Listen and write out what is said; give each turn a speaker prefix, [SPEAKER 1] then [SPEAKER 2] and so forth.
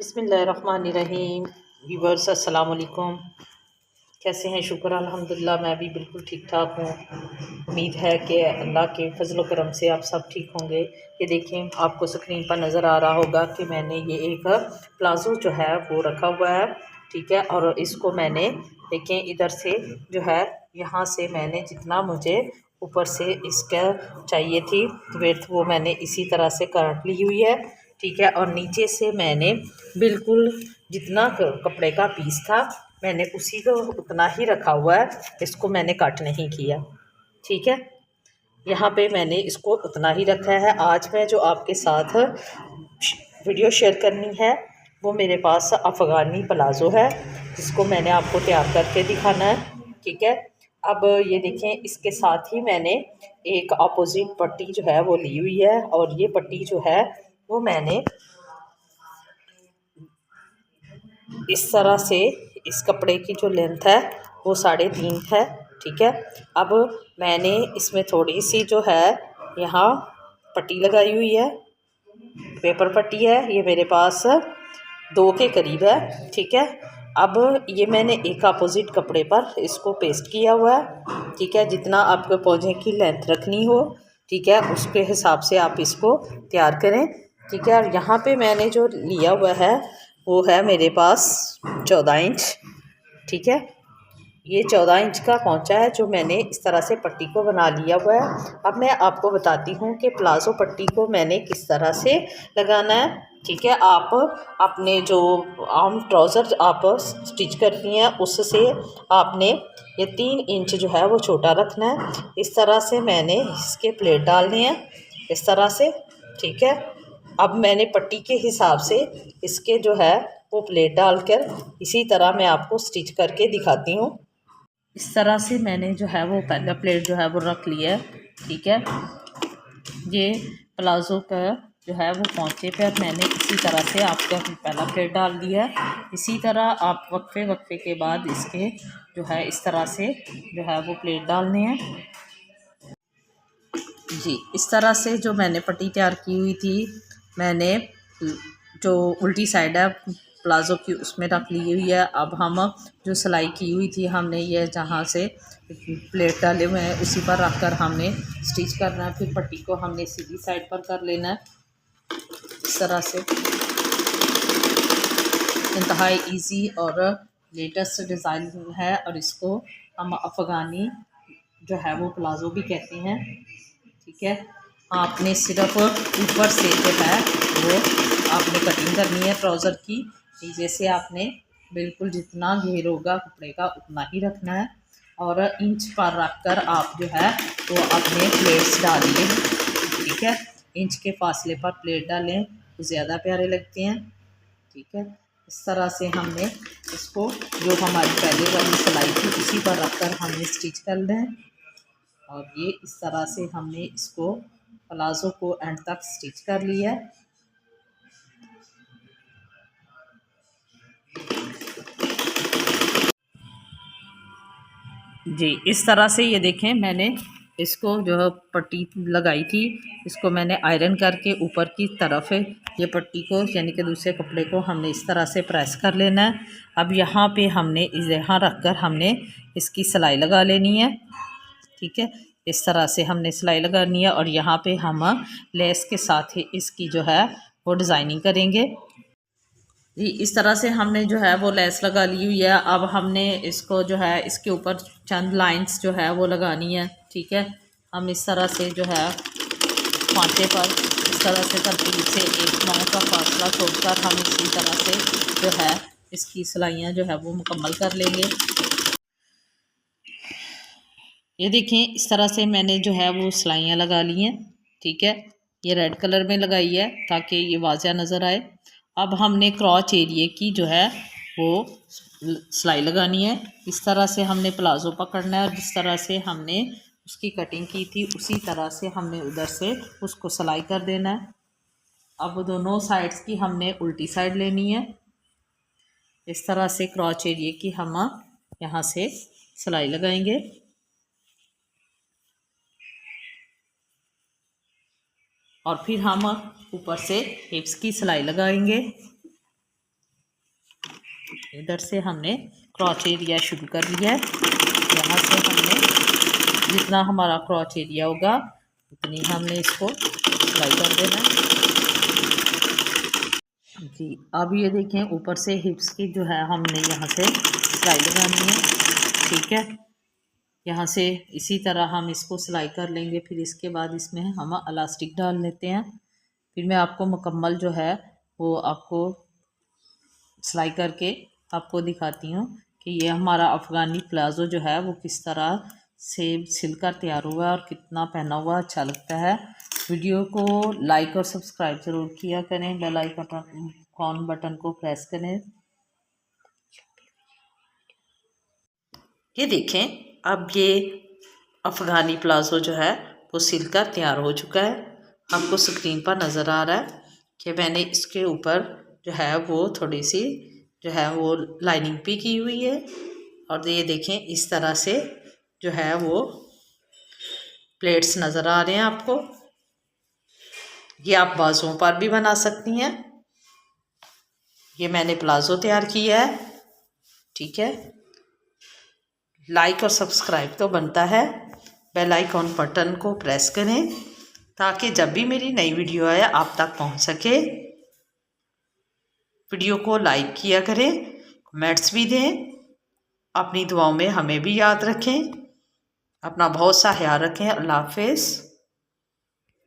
[SPEAKER 1] बिस्मिल्लाहिर्रहमानिर्रहीम। व्यूअर्स अस्सलाम वालेकुम। कैसे हैं? शुक्र अल्हम्दुलिल्लाह, मैं भी बिल्कुल ठीक ठाक हूँ। उम्मीद है कि अल्लाह के फजल व करम से आप सब ठीक होंगे। ये देखें, आपको स्क्रीन पर नज़र आ रहा होगा कि मैंने ये एक प्लाज़ो जो है वो रखा हुआ है, ठीक है। और इसको मैंने देखें इधर से जो है, यहाँ से मैंने जितना मुझे ऊपर से इसका चाहिए थी विड्थ, वो मैंने इसी तरह से काट ली हुई है, ठीक है। और नीचे से मैंने बिल्कुल जितना कपड़े का पीस था मैंने उसी को उतना ही रखा हुआ है, इसको मैंने कट नहीं किया, ठीक है। यहाँ पे मैंने इसको उतना ही रखा है। आज मैं जो आपके साथ वीडियो शेयर करनी है वो मेरे पास अफ़गानी प्लाज़ो है, जिसको मैंने आपको तैयार करके दिखाना है, ठीक है। अब ये देखें, इसके साथ ही मैंने एक अपोजिट पट्टी जो है वो ली हुई है, और ये पट्टी जो है वो मैंने इस तरह से, इस कपड़े की जो लेंथ है वो 3.5 है, ठीक है। अब मैंने इसमें थोड़ी सी जो है यहाँ पट्टी लगाई हुई है, पेपर पट्टी है, ये मेरे पास 2 के करीब है, ठीक है। अब ये मैंने एक अपोजिट कपड़े पर इसको पेस्ट किया हुआ है, ठीक है। जितना आपको पौधे की लेंथ रखनी हो, ठीक है, उसके हिसाब से आप इसको तैयार करें, ठीक है। और यहाँ पे मैंने जो लिया हुआ है वो है मेरे पास 14 इंच, ठीक है। ये 14 इंच का पहुंचा है जो मैंने इस तरह से पट्टी को बना लिया हुआ है। अब मैं आपको बताती हूँ कि प्लाज़ो पट्टी को मैंने किस तरह से लगाना है, ठीक है। आप अपने जो आम ट्राउज़र आप स्टिच करती हैं उससे आपने ये 3 इंच जो है वो छोटा रखना है। इस तरह से मैंने इसके प्लेट डालने हैं, इस तरह से, ठीक है। अब मैंने पट्टी के हिसाब से इसके जो है वो प्लेट डालकर इसी तरह मैं आपको स्टिच करके दिखाती हूँ। इस तरह से मैंने जो है वो पहला प्लेट जो है वो रख लिया है, ठीक है। ये प्लाज़ो का जो है वो पहुँचे पर मैंने इसी तरह से आपका पहला प्लेट डाल दिया है। इसी तरह आप वक्फे के बाद इसके जो है इस तरह से जो है वो प्लेट डालने हैं जी। इस तरह से जो मैंने पट्टी तैयार की हुई थी, मैंने जो उल्टी साइड है प्लाज़ो की उसमें रख ली हुई है। अब हम जो सिलाई की हुई थी हमने ये जहाँ से प्लेट डाले हुए हैं उसी पर रख कर हमने स्टिच करना है। फिर पट्टी को हमने सीधी साइड पर कर लेना है, इस तरह से। इंतहाई इजी और लेटेस्ट डिज़ाइन है, और इसको हम अफ़गानी जो है वो प्लाज़ो भी कहते हैं, ठीक है। आपने सिर्फ ऊपर से जो है वो आपने कटिंग करनी है ट्राउज़र की, नीचे से आपने बिल्कुल जितना घेर होगा कपड़े का उतना ही रखना है, और इंच पर रख कर आप जो है वो अपने प्लेट्स डालिए, ठीक है। इंच के फासले पर प्लेट डालें तो ज़्यादा प्यारे लगते हैं, ठीक है। इस तरह से हमने इसको जो हमारी पहले वाली सिलाई थी उसी पर रख कर हमने स्टिच कर लें, और ये इस तरह से हमने इसको प्लाज़ो को एंड तक स्टिच कर लिया है। जी, इस तरह से ये देखें, मैंने इसको जो पट्टी लगाई थी इसको मैंने आयरन करके ऊपर की तरफ ये पट्टी को यानी कि दूसरे कपड़े को हमने इस तरह से प्रेस कर लेना है। अब यहाँ पे हमने यहाँ रख कर हमने इसकी सिलाई लगा लेनी है, ठीक है। इस तरह से हमने सिलाई लगानी है, और यहाँ पे हम लेस के साथ ही इसकी जो है वो डिज़ाइनिंग करेंगे। इस तरह से हमने जो है वो लेस लगा ली हुई है। अब हमने इसको जो है इसके ऊपर चंद लाइंस जो है वो लगानी है, ठीक है। हम इस तरह से जो है पांचे पर इस तरह से तरतीब से 1 9 का फासला छोड़कर हम इसी तरह से जो है इसकी सिलाइयाँ जो है वो मुकम्मल कर लेंगे। ये देखें, इस तरह से मैंने जो है वो सिलाइयाँ लगा ली हैं, ठीक है। ये रेड कलर में लगाई है ताकि ये वाज़िया नज़र आए। अब हमने क्रॉच एरिए की जो है वो सिलाई लगानी है। इस तरह से हमने प्लाज़ो पकड़ना है, और जिस तरह से हमने उसकी कटिंग की थी उसी तरह से हमने उधर से उसको सिलाई कर देना है। अब दोनों साइड्स की हमने उल्टी साइड लेनी है। इस तरह से क्रॉच एरिए की हम यहाँ से सिलाई लगाएंगे, और फिर हम ऊपर से हिप्स की सिलाई लगाएंगे। इधर से हमने क्रॉच एरिया शुरू कर लिया है। यहाँ से हमने जितना हमारा क्रॉच एरिया होगा उतनी हमने इसको सिलाई कर देना है जी। अब ये देखें ऊपर से हिप्स की जो है हमने यहाँ से सिलाई लगानी है, ठीक है। यहाँ से इसी तरह हम इसको सिलाई कर लेंगे। फिर इसके बाद इसमें हम इलास्टिक डाल लेते हैं। फिर मैं आपको मुकम्मल जो है वो आपको सिलाई करके आपको दिखाती हूँ कि ये हमारा अफ़गानी प्लाज़ो जो है वो किस तरह से सिलकर तैयार हुआ है और कितना पहना हुआ अच्छा लगता है। वीडियो को लाइक और सब्सक्राइब ज़रूर किया करें, बेल आइकन बटन को प्रेस करें। ये देखें अब ये अफ़गानी प्लाज़ो जो है वो सिलकर तैयार हो चुका है। आपको स्क्रीन पर नज़र आ रहा है कि मैंने इसके ऊपर जो है वो थोड़ी सी जो है वो लाइनिंग भी की हुई है। और ये देखें इस तरह से जो है वो प्लेट्स नज़र आ रहे हैं आपको। ये आप बाजुओं पर भी बना सकती हैं। ये मैंने प्लाज़ो तैयार किया है, ठीक है। लाइक और सब्सक्राइब तो बनता है, बेल आइकॉन बटन को प्रेस करें ताकि जब भी मेरी नई वीडियो आए आप तक पहुंच सके। वीडियो को लाइक किया करें, कमेंट्स भी दें, अपनी दुआओं में हमें भी याद रखें। अपना बहुत सा ख्याल रखें। अल्लाह हाफ़िज़।